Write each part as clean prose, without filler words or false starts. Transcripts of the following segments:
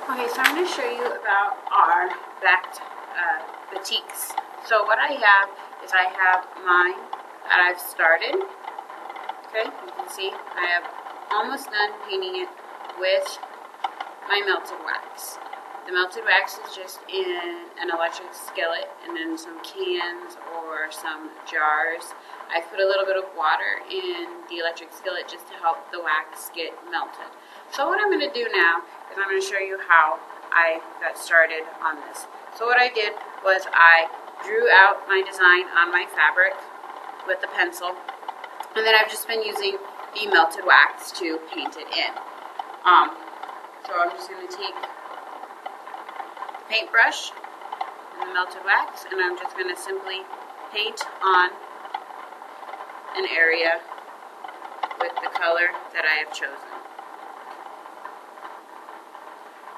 Okay, so I'm going to show you about our backed batiks. So what I have is I have mine that I've started. Okay, you can see I have almost done painting it with my melted wax. The melted wax is just in an electric skillet and then some cans or some jars. I put a little bit of water in the electric skillet just to help the wax get melted. So what I'm going to do now is I'm going to show you how I got started on this. So what I did was I drew out my design on my fabric with the pencil, and then I've just been using the melted wax to paint it in. So I'm just going to take the paintbrush and the melted wax, and I'm just going to simply paint on an area with the color that I have chosen.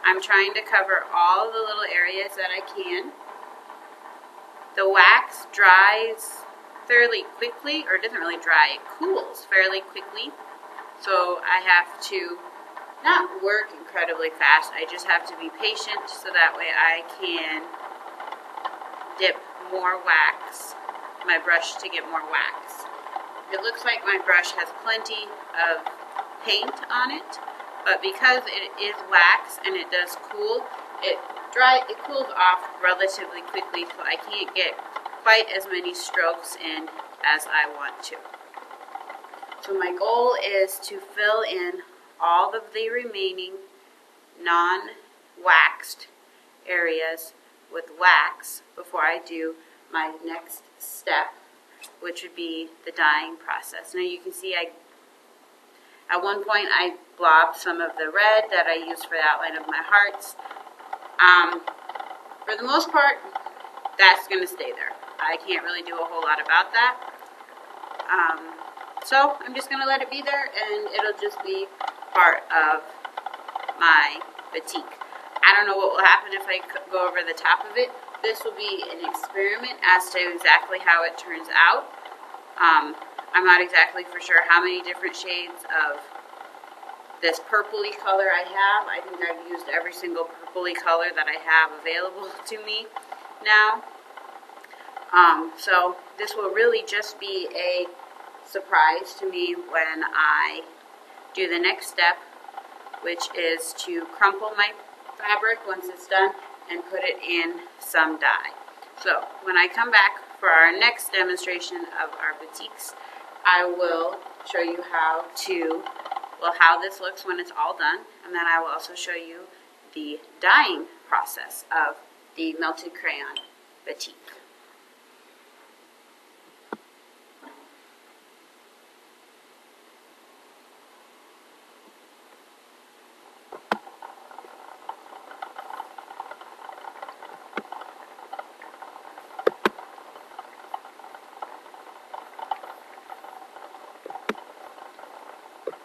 I'm trying to cover all the little areas that I can. The wax dries fairly quickly, or it doesn't really dry, it cools fairly quickly. So I have to not work incredibly fast, I just have to be patient so that way I can dip more wax, my brush to get more wax. It looks like my brush has plenty of paint on it, but because it is wax and it does cool, it cools off relatively quickly, so I can't get quite as many strokes in as I want to. So my goal is to fill in all of the remaining non-waxed areas with wax before I do my next step, which would be the dyeing process. Now you can see at one point I blobbed some of the red that I used for the outline of my hearts. For the most part, that's going to stay there. I can't really do a whole lot about that. So I'm just going to let it be there, and it'll just be part of my batik. I don't know what will happen if I go over the top of it. This will be an experiment as to exactly how it turns out. I'm not exactly for sure how many different shades of this purpley color I have. I think I've used every single purpley color that I have available to me now. So this will really just be a surprise to me when I do the next step, which is to crumple my fabric once it's done and put it in some dye. So when I come back for our next demonstration of our batiks, I will show you how this looks when it's all done, and then I will also show you the dyeing process of the melted crayon batik.